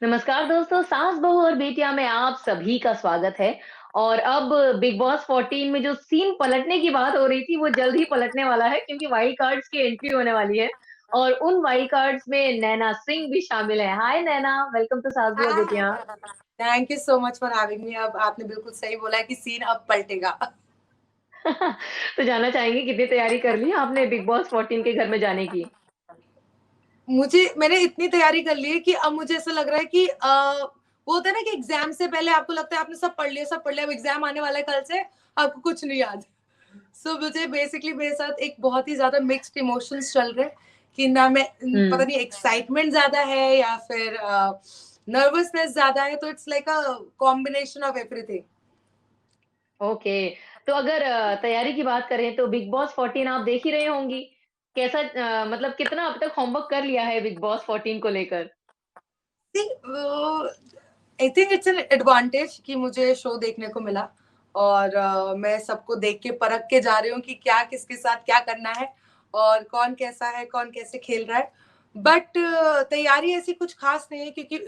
नमस्कार दोस्तों, सास बहू और बेटियां में आप सभी का स्वागत है। और अब बिग बॉस 14 में जो सीन पलटने की बात हो रही थी वो जल्द ही पलटने वाला है, क्योंकि वाइल्ड कार्ड्स की एंट्री होने वाली है। और उन वाइल्ड कार्ड्स में नैना सिंह भी शामिल है। हाय नैना, वेलकम टू सास बहू और बेटियां। Thank you so much for having me. अब आपने बिल्कुल सही बोला है कि सीन अब पलटेगा। तो जानना चाहेंगे कितनी तैयारी कर ली आपने बिग बॉस 14 के घर में जाने की। मैंने इतनी तैयारी कर ली है कि अब मुझे ऐसा लग रहा है कि वो होता है ना कि एग्जाम से पहले आपको लगता है आपने सब पढ़ लिया, अब एग्जाम आने वाला है कल से, आपको कुछ नहीं याद। मुझे बेसिकली मेरे साथ एक बहुत ही ज्यादा मिक्स्ड इमोशंस चल रहे हैं कि ना मैं पता हम्म। नहीं एक्साइटमेंट ज्यादा है या फिर नर्वसनेस ज्यादा है, तो it's like a combination of everything. Okay. तो अगर तैयारी की बात करें तो बिग बॉस 14 आप देख ही रहे होंगी। कैसा मतलब कितना अब तक होमवर्क कर लिया है बिग बॉस 14 को लेकर। आई थिंक इट्स एन एडवांटेज कि मुझे शो देखने को मिला, और मैं सबको देख के परख के जा रही हूँ कि क्या किसके साथ क्या करना है और कौन कैसा है, कौन कैसे खेल रहा है। बट तैयारी ऐसी कुछ खास नहीं है, क्योंकि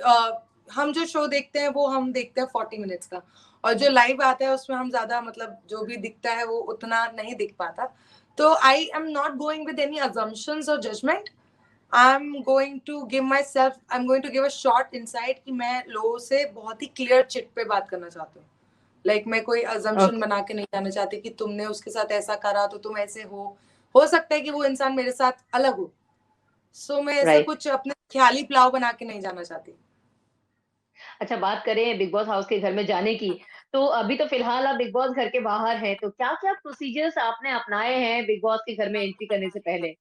हम जो शो देखते हैं वो हम देखते हैं 40 मिनट्स का, और जो लाइव आता है उसमें हम ज्यादा मतलब जो भी दिखता है वो उतना नहीं दिख पाता। तो I am not going with any assumptions और judgement. I'm going to give a short insight कि मैं लोगों से बहुत ही क्लियर चिट पे बात करना चाहती हूँ। मैं कोई अजम्पशन ओके। बना के नहीं जाना चाहती कि तुमने उसके साथ ऐसा करा तो तुम ऐसे हो सकता है कि वो इंसान मेरे साथ अलग हो। मैं ऐसा राइट। कुछ अपने ख्याली पुलाव बना के नहीं जाना चाहती। अच्छा, बात करें बिग बॉस हाउस के घर में जाने की, तो अभी तो फिलहाल आप बिग बॉस घर के बाहर हैं, तो क्या-क्या प्रोसीजर्स आपने अपनाए हैं बिग बॉस के घर में एंट्री करने से पहले?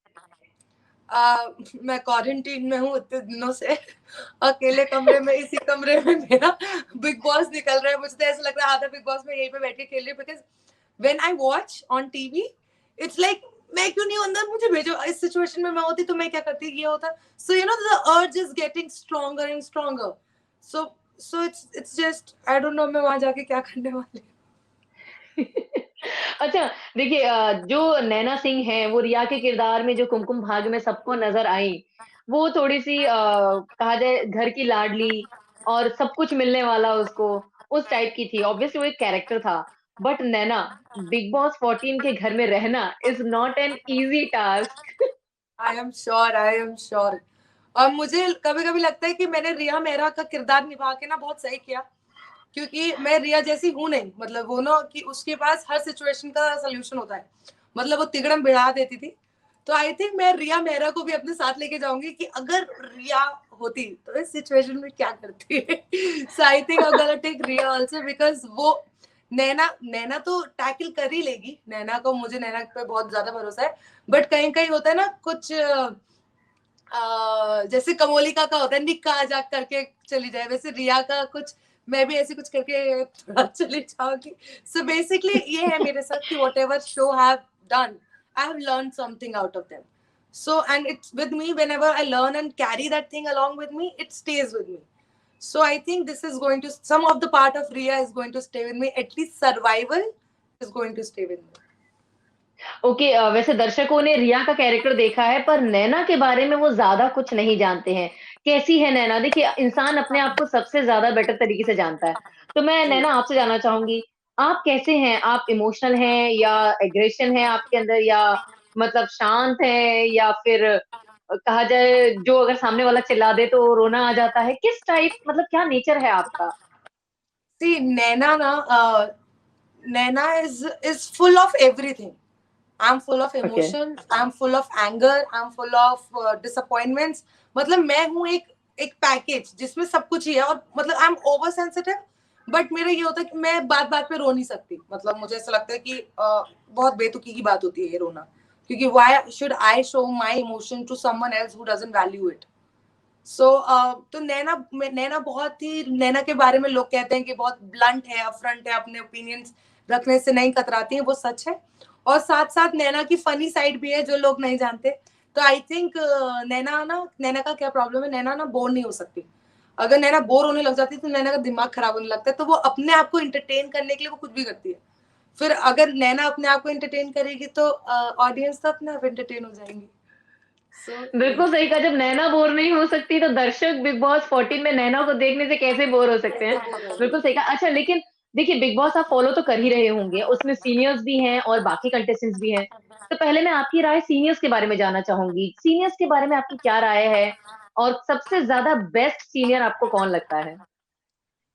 मैं क्वारंटीन में हूँ इतने दिनों से, अकेले कमरे में, इसी कमरे में मेरा बिग बॉस निकल रहा है। मुझे तो ऐसा लग रहा है आधा बिग बॉस में यहीं पे बैठ के खेल रही हूँ, because when I watch on TV it's like मैं क्यों नहीं हूं अंदर, मुझे भेजो। इस सिचुएशन में मैं होती तो मैं क्या करती, ये होता। The urge is getting stronger and stronger. So it's just I don't know मैं वहां जाके क्या करने वाली अच्छा, देखिए जो नैना सिंह हैं, वो रिया के किरदार में जो कुमकुम भाग्य में सबको नज़र आईं, वो थोड़ी-सी कहा जाए घर की लाडली और सब कुछ मिलने वाला उसको, उस टाइप की थी। ऑब्वियसली वो एक कैरेक्टर था। बट नैना, बिग बॉस 14 के घर में रहना is not an easy task. I am sure, I am sure. और मुझे कभी कभी लगता है कि मैंने रिया मेहरा का किरदार निभा के ना बहुत सही किया, क्योंकि मैं रिया जैसी हूं नहीं। मतलब वो ना कि उसके पास हर सिचुएशन का सोल्यूशन होता है, मतलब वो तिगड़म बिड़ा देती थी। तो आई थिंक मैं रिया मेहरा को भी अपने साथ लेके जाऊंगी कि अगर रिया होती तो इस सिचुएशन में क्या करती so I think I gonna take Riya also, because वो नैना नैना तो टैकल कर ही लेगी। नैना को, मुझे नैना पे बहुत ज्यादा भरोसा है। बट कहीं कहीं होता है ना कुछ जैसे कमोलिका का होता है निक्का आजा करके चली जाए, वैसे रिया का कुछ मैं भी ऐसे कुछ करके थोड़ा चली जाऊंगी। बेसिकली ये है मेरे साथ कि what ever show have done, I have learn something out of them. And it's with me, when ever I learn and carry that thing along with me, it stage with me. I think this is going to, some of the part of Ria is going to stay with me, at least survival is going to stay with me. Okay, वैसे दर्शकों ने रिया का character देखा है, पर नैना के बारे में वो ज़्यादा कुछ नहीं जानते हैं। कैसी है नैना? देखिए, इंसान अपने आप को सबसे ज़्यादा बेटर तरीके से जानता है। तो मैं जी। नैना आपसे जानना चाहूँगी, आप कैसे हैं? आप इमोशनल हैं या एग्रेशन है आपके अंदर, या मतलब शांत हैं, या फिर कहा जाए जो अगर सामने वाला चिल्ला दे तो रोना आ जाता है? किस टाइप, मतलब क्या नेचर है आपका? See, Naina is full of everything. I'm full of okay. emotions, I'm full of anger, I'm full of disappointments. मतलब मैं हूँ एक पैकेज जिसमें सब कुछ ही है। और मतलब I am over sensitive, but मेरा ये होता है कि मैं बात बात पे रो नहीं सकती। मतलब मुझे ऐसा लगता है कि बहुत बेतुकी की बात होती है ये रोना, क्योंकि why should I show my emotion to someone else who doesn't value it. तो नैना बहुत ही, नैना के बारे में लोग कहते हैं कि बहुत ब्लंट है, अपफ्रंट है, अपने ओपिनियंस रखने से नहीं कतराती है, वो सच है। और साथ साथ नैना की फनी साइड भी है जो लोग नहीं जानते। तो आई थिंक नैना का क्या प्रॉब्लम है, नैना ना बोर नहीं हो सकती। अगर नैना बोर होने लग जाती है तो नैना का दिमाग खराब होने लगता है, तो वो अपने आप को इंटरटेन करने के लिए वो कुछ भी करती है। फिर अगर नैना अपने आप को इंटरटेन करेगी तो ऑडियंस तो अपने आप इंटरटेन हो जाएंगी। So बिल्कुल सही कहा, जब नैना बोर नहीं हो सकती तो दर्शक बिग बॉस 14 में नैना को देखने से कैसे बोर हो सकते हैं। कैसे बोल रहे बिल्कुल हैं। सही कहा। अच्छा, लेकिन देखिए बिग बॉस आप फॉलो तो कर ही रहे होंगे, उसमें सीनियर्स भी हैं और बाकी कंटेस्टेंट्स भी हैं। तो पहले मैं आपकी राय सीनियर्स के बारे में जानना चाहूंगी, सीनियर्स के बारे में आपकी क्या राय है, और सबसे ज्यादा बेस्ट सीनियर आपको कौन लगता है?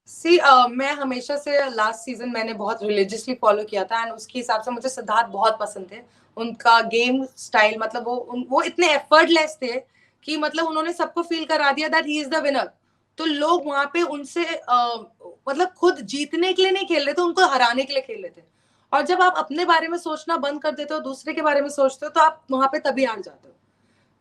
सी मैं हमेशा से लास्ट सीजन मैंने बहुत रिलीजियसली फॉलो किया था एंड उसके हिसाब से मुझे सिद्धार्थ बहुत पसंद थे। उनका गेम स्टाइल मतलब वो इतने एफर्टलेस थे कि मतलब उन्होंने सबको फील करा दिया that he is the winner. तो लोग वहां पे उनसे मतलब खुद जीतने के लिए नहीं खेल रहे थे, उनको हराने के लिए खेल रहे थे। और जब आप अपने बारे में सोचना बंद कर देते हो, दूसरे के बारे में सोचते हो, तो आप वहां पे तभी हार जाते हो।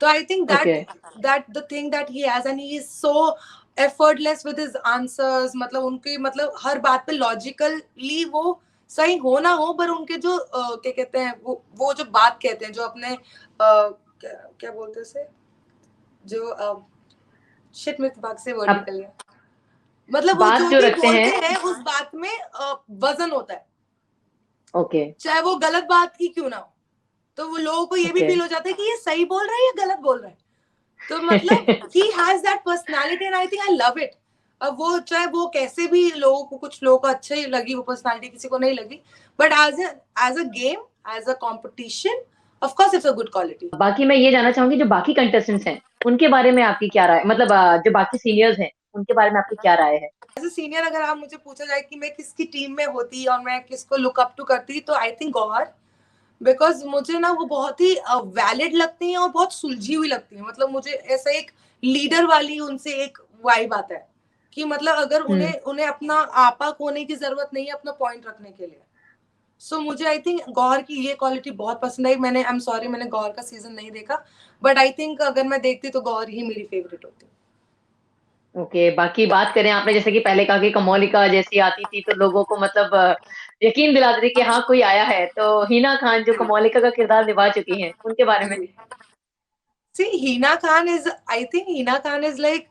तो I think okay. That the thing that he has and he is so effortless with his answers. मतलब उनकी मतलब हर बात पे लॉजिकली वो सही हो ना हो, पर उनके जो क्या कहते हैं वो जो बात कहते हैं, जो अपने क्या क्या बोलते हैं उसे, जो शिट में दिमाग से वर्ड अब निकल गया। मतलब वो बात जो जो भी रखते बोलते हैं। हैं उस बात में वजन होता है, ओके। चाहे वो गलत बात ही क्यों ना हो। तो वो लोगों को ये भी ओके। फील हो जाता है कि ये सही बोल रहा है या गलत बोल रहा है। तो मतलब he has that personality and I think I love it. अब वो चाहे वो कैसे भी लोगों को, कुछ लोगों को अच्छी लगी वो पर्सनालिटी, किसी को नहीं लगी, but as a game, as a competition, of course it's a good quality. बाकी मैं ये जानना चाहूंगी, जो बाकी कंटेस्टेंट्स हैं उनके बारे में आपकी क्या राय, मतलब जो बाकी सीनियर्स हैं उनके बारे में आपकी क्या राय है? एज अ सीनियर अगर आप मुझे पूछा जाए कि मैं किसकी टीम में होती और मैं किसको लुक अप टू करती, तो आई थिंक गौहर। बिकॉज मुझे ना वो बहुत ही वैलिड लगती हैं और बहुत सुलझी हुई लगती है। मतलब मुझे ऐसा एक लीडर वाली उनसे एक वाइब आता है कि मतलब अगर हम्म। उन्हें उन्हें अपना आपा खोने की जरूरत नहीं है अपना पॉइंट रखने के लिए। सो मुझे आई थिंक गौहर की ये क्वालिटी बहुत पसंद आई। मैंने आई एम सॉरी मैंने गौहर का सीजन नहीं देखा, बट आई थिंक अगर मैं देखती तो गौहर ही मेरी फेवरेट होती। ओके, बाकी बात करें, आपने जैसे कि पहले कहा कि कमोलिका जैसी आती थी तो लोगों को मतलब यकीन दिलाती थी कि हाँ कोई आया है, तो हिना खान जो कमोलिका का किरदार निभा चुकी हैं उनके बारे में? See Hina Khan is, I think Hina Khan is like,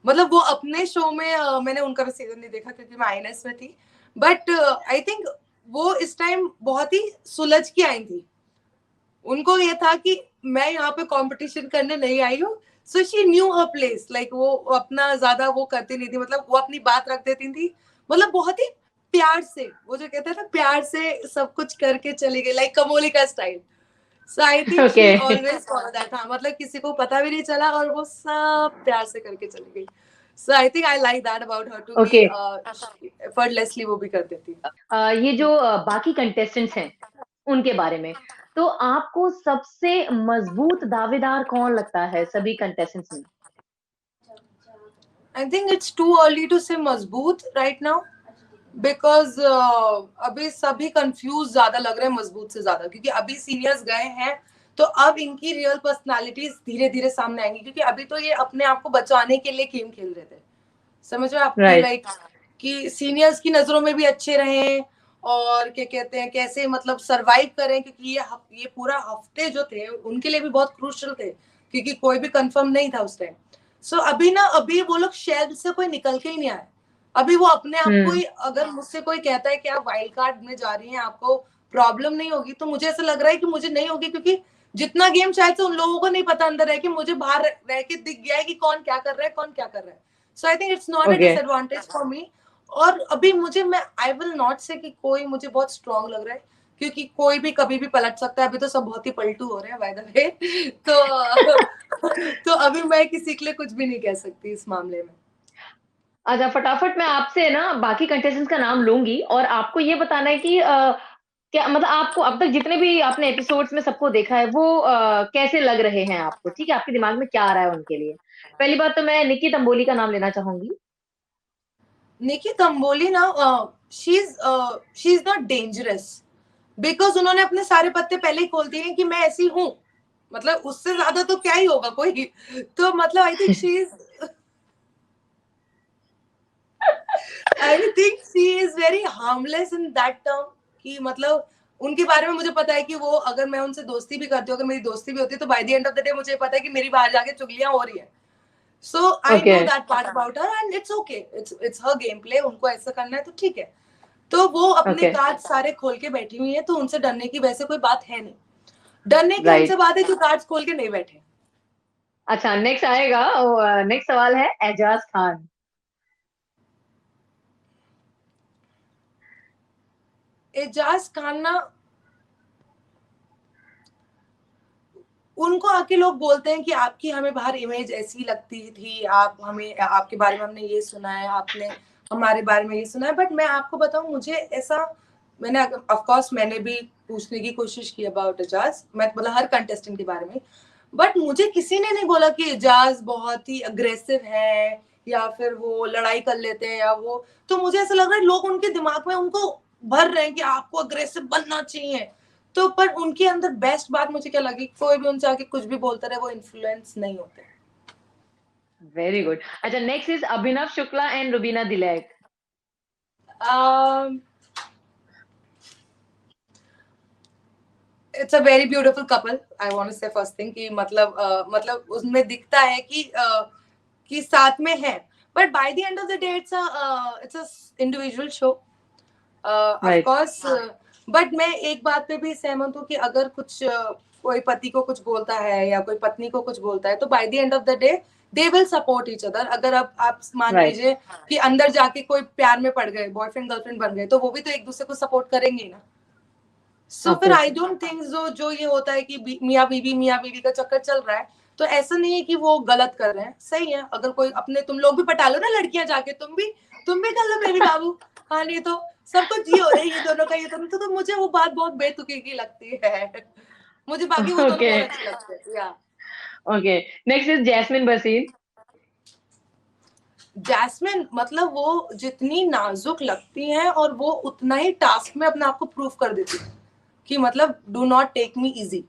मतलब वो अपने शो में मैंने उनका भी सीजन नहीं देखा क्योंकि मैं आईएनएस में थी, बट आई थिंक वो इस टाइम बहुत ही सुलझ के आई थी। उनको ये था कि मैं यहाँ पे कंपटीशन करने नहीं आई हूँ। So she knew her place, like वो अपना ज्यादा वो करती नहीं थी, मतलब वो अपनी बात रख देती थी। मतलब बहुत ही प्यार से, वो जो कहते हैं ना प्यार से सब कुछ करके चली गई, like Komolika style. So I think okay. She always follow that. हाँ मतलब किसी को पता भी नहीं चला और वो सब प्यार से करके चली गई। So I think I like that about her to be okay. Effortlessly वो भी कर देती है। ये जो बाकी कंटेस्टेंट्स हैं उनके बारे में, तो आपको सबसे मजबूत दावेदार कौन लगता है सभी कंटेस्टेंट्स में? I think it's too early to say मजबूत राइट नाउ, बिकॉज अभी सभी कंफ्यूज ज्यादा लग रहे हैं मजबूत से ज्यादा, क्योंकि अभी सीनियर्स गए हैं। तो अब इनकी रियल पर्सनालिटीज धीरे धीरे सामने आएंगी, क्योंकि अभी तो ये अपने आप को बचाने के लिए गेम खेल रहे थे। समझ रहे हो आपकी राइट। लाइक कि सीनियर्स की नजरों में भी अच्छे रहें और क्या कहते हैं कैसे मतलब सरवाइव करें, क्योंकि ये पूरा हफ्ते जो थे उनके लिए भी बहुत क्रूशियल थे, क्योंकि कोई भी कंफर्म नहीं था उस टाइम। सो अभी ना अभी वो लोग शेड से कोई निकल के ही नहीं आए। अभी वो अपने आप को हम्म। ही, अगर मुझसे कोई कहता है कि आप वाइल्ड कार्ड में जा रही हैं आपको प्रॉब्लम नहीं होगी, तो मुझे ऐसा लग रहा है कि मुझे नहीं होगी, क्योंकि जितना गेम शायद से उन लोगों को नहीं पता अंदर है कि मुझे बाहर रह के दिख गया है कि कौन क्या कर रहा है कौन क्या कर रहा है। So I think it's not a okay. Disadvantage for me. और अभी मुझे, मैं आई विल नॉट से कि कोई मुझे बहुत स्ट्रांग लग रहा है, क्योंकि कोई भी कभी भी पलट सकता है। अभी तो सब बहुत ही पलटू हो रहे हैं बाय द वे। तो अभी मैं किसी के लिए कुछ भी नहीं कह सकती इस मामले में। अच्छा, फटाफट मैं आपसे ना बाकी कंटेस्टेंट्स का नाम लूंगी और आपको ये बताना है कि क्या मतलब आपको अब तक जितने भी आपने एपिसोड्स में सबको देखा है वो कैसे लग रहे हैं आपको, ठीक है, आपके दिमाग में क्या आ रहा है उनके लिए? पहली बात तो मैं निक्की तंबोली का नाम लेना चाहूंगी। निकी तंबोली ना, she is not dangerous, because उन्होंने अपने सारे पत्ते पहले ही खोल दिए हैं कि मैं ऐसी हूँ। मतलब उससे ज्यादा तो क्या ही होगा कोई। तो मतलब I think she is very harmless in that term, कि मतलब उनके बारे में मुझे पता है कि वो, अगर मैं उनसे दोस्ती भी करती हूँ, अगर मेरी दोस्ती भी होती है, तो by the end of the day मुझे पता है कि मेरी बाहर जाके चुगलियां हो रही है। So I okay. Know that part about her and it's okay, it's her game play, उनको ऐसा करना है तो ठीक है। तो वो अपने ओके। कार्ड सारे खोल के बैठी हुई है, तो उनसे डरने की वैसे कोई बात है नहीं। डरने की राइट। उनसे बात है जो कार्ड्स खोल के नहीं बैठे। अच्छा, नेक्स्ट आएगा, नेक्स्ट सवाल है एजाज खान। एजाज खान ना, उनको आके लोग बोलते हैं कि आपकी हमें बाहर इमेज ऐसी लगती थी, आप हमें, आपके बारे में हमने ये सुना है, आपने हमारे बारे में ये सुना है, बट मैं आपको बताऊं, मुझे ऐसा, मैंने ऑफ कोर्स मैंने भी पूछने की कोशिश की अबाउट एजाज, मैं मतलब हर कंटेस्टेंट के बारे में, बट मुझे किसी ने नहीं बोला कि एजाज बहुत ही अग्रेसिव है या फिर वो लड़ाई कर लेते हैं या वो, तो मुझे ऐसा लग रहा है लोग उनके दिमाग में उनको भर रहे हैं कि आपको अग्रेसिव बनना चाहिए। तो पर उनके अंदर बेस्ट बात मुझे क्या लगी, कोई भी उनसे आके कुछ भी बोलता रहे, वो इन्फ्लुएंस नहीं होते। Very good. अच्छा, next is Abhinav Shukla and Rubina Dilaik. It's a very beautiful couple, I want to say first thing कि मतलब मतलब उसमें दिखता है कि साथ में है, but by the end of the day it's a individual show, of right. Course. But मैं एक बात पे भी सहमत हूँ कि अगर कुछ कोई पति को कुछ बोलता है या कोई पत्नी को कुछ बोलता है, तो by the end of the day they will support each other. अगर अब आप मान राइट। लीजिए कि अंदर जाके कोई प्यार में पड़ गए, बॉयफ्रेंड गर्लफ्रेंड बन गए, तो वो भी तो एक दूसरे को सपोर्ट करेंगे ही ना। सो फिर आई ऑब्वियसली। डोंट थिंक जो ये होता है कि मियाँ बीवी का चक्कर चल रहा है, तो ऐसा नहीं है कि वो गलत कर रहे हैं, सही है। अगर कोई अपने, तुम लोग भी पटा लो ना लड़कियां जाके, तुम भी कर लो मेरी बाबू। हाँ, नहीं तो सब कुछ ये हो रहा है, ये दोनों का, ये दोनों, तो मुझे वो बात बहुत बेतुकी की लगती है। मुझे बाकी वो दोनों ओके। बहुत अच्छे लगते हैं या। ओके, नेक्स्ट इज जैस्मिन बसीन। जैस्मिन मतलब वो जितनी नाजुक लगती हैं और वो उतना ही टास्क में अपने आप को प्रूव कर देती है कि मतलब do not take me easy.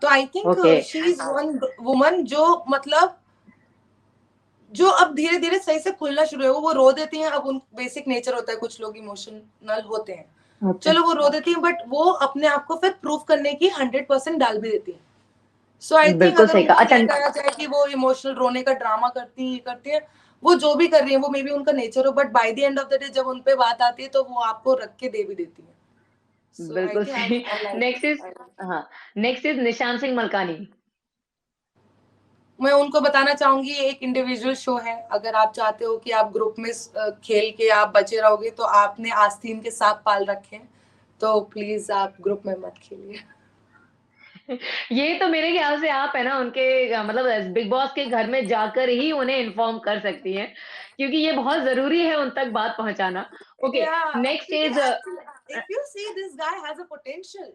तो I think okay. She is one woman जो मतलब जो अब धीरे धीरे सही से खुलना शुरू है। वो रो देती हैं, अब उन बेसिक नेचर होता है, कुछ लोग इमोशनल होते हैं, ओके। चलो वो रो देती हैं, बट वो अपने आप को फिर प्रूव करने की 100% डाल भी देती है। सो आई थिंक बिल्कुल अगर सही कहा। उनको अच्छा। ये कहा जाए कि वो इमोशनल रोने का ड्रामा करती है, वो जो भी कर रही है वो मे बी उनका नेचर हो, but by the end of the day जब उन पे बात आती है तो वो आपको रख के दे भी देती है। सो आई बिल्कुल थिंक सही। आई नेक्स्ट इज, लाइक। हाँ, नेक्स्ट इज निशान सिंह मलकानी। मैं उनको बताना चाहूंगी, ये एक इंडिविजुअल शो है, अगर आप चाहते हो कि आप ग्रुप में खेल के आप बचे रहोगे, तो आपने आस्तीन के सांप पाल रखे हैं, तो प्लीज आप ग्रुप में मत खेलिए। ये तो मेरे ख्याल से आप है ना उनके मतलब बिग बॉस के घर में जाकर ही उन्हें इन्फॉर्म कर सकती हैं, क्योंकि ये बहुत जरूरी है उन तक बात पहुंचाना। ओके। या नेक्स्ट क्योंकि is, if you see this guy has a potential,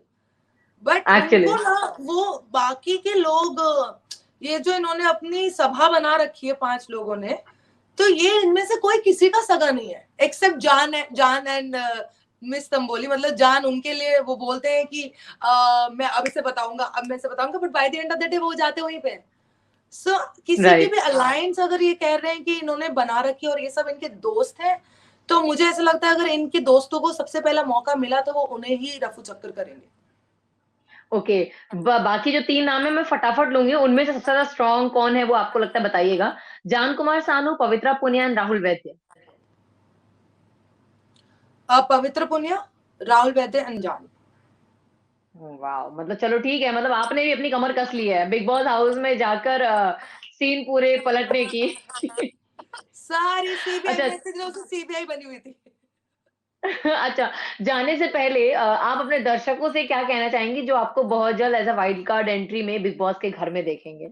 but actually, उनको ना वो बाकी के लोग, ये जो इन्होंने अपनी सभा बना रखी है 5 लोगों ने, तो ये इनमें से कोई किसी का सगा नहीं है एक्सेप्ट जान एंड मिस तंबोली। मतलब जान उनके लिए वो बोलते हैं कि मैं अब इसे बताऊंगा, अब मैं इसे बताऊंगा, but by the end of the day वो जाते वहीं पे। सो किसी की राइट। भी अलायंस अगर ये कह रहे हैं कि इन्होंने बना रखी है और ये सब इनके दोस्त हैं, तो मुझे ऐसा लगता है अगर इनके दोस्तों को सबसे पहला मौका मिला तो वो उन्हें ही रफू चक्कर करेंगे। ओके। बाकी जो तीन नाम है मैं फटाफट लूंगी, उनमें से सबसे ज्यादा स्ट्रांग कौन है वो आपको लगता है, बताइएगा। जान कुमार सानू, पवित्रा पुनिया एंड राहुल वैद्य। पवित्र पुनिया, राहुल वैद्य, अनजान। वाह, मतलब चलो ठीक है, मतलब आपने भी अपनी कमर कस ली है बिग बॉस हाउस में जाकर सीन पूरे पलटने की। सारी सीबीआई, अच्छा। मैं इतने दिनों से सीबीआई बनी हुई थी। अच्छा, जाने से पहले आप अपने दर्शकों से क्या कहना चाहेंगी जो आपको बहुत जल्द as a wild card entry में बिग बॉस के घर में देखेंगे।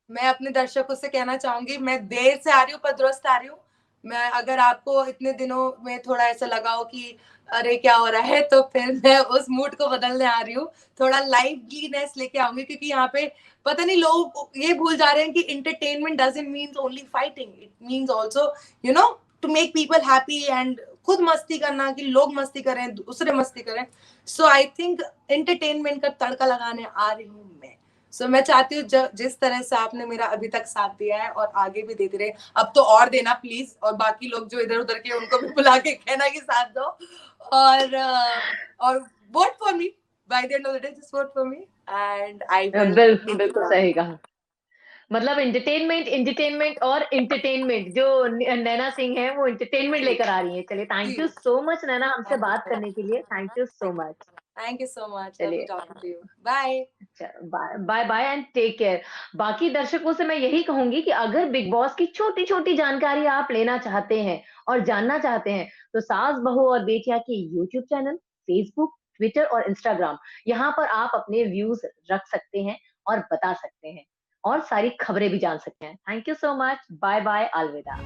मैं अपने दर्शकों से कहना चाहूंगी, मैं देर से आ रही हूँ पर दुरुस्त आ रही हूँ। मैं, अगर आपको इतने दिनों में थोड़ा ऐसा लगा हो कि अरे क्या हो रहा है, तो फिर मैं उस मूड को बदलने आ रही हूँ। थोड़ा लाइवलीनेस लेके आऊंगी, क्योंकि यहाँ पे पता नहीं लोग ये भूल जा रहे हैं कि entertainment doesn't mean only fighting, it means also you know to make people happy and खुद मस्ती करना, कि लोग मस्ती करें, दूसरे मस्ती करें। सो आई थिंक एंटरटेनमेंट का तड़का लगाने आ रही हूँ मैं। मैं चाहती हूँ जिस तरह से आपने मेरा अभी तक साथ दिया है और आगे भी देते रहे, अब तो और देना प्लीज, और बाकी लोग जो इधर उधर के उनको भी बुला के कहना कि साथ दो। और vote for me, by the end of the day just vote for me and I will बिल्कुल, मेक बिल्कुल सही कहा। मतलब इंटरटेनमेंट, इंटरटेनमेंट और इंटरटेनमेंट, जो नैना सिंह है वो इंटरटेनमेंट लेकर आ रही है। चलिए, thank you it. So much Naina हमसे थैंक यू बात सो करने के लिए, thank you so much. Thank you so much, lovely चलिए, टॉकिंग टू यू, बाय। अच्छा, bye bye bye and take care. बाकी दर्शकों से मैं यही कहूँगी कि अगर बिग बॉस की छोटी-छोटी जानकारी आप लेना चाहते हैं और जानना चाहते हैं, तो सास बहू और बेटियाँ की यूट्यूब चैनल, फेसबुक, ट्विटर और इंस्टाग्राम, यहाँ पर आप अपने व्यूज़ रख सकते हैं और बता सकते हैं और सारी खबरें भी जान सकते हैं। Thank you so much. Bye bye, अलविदा।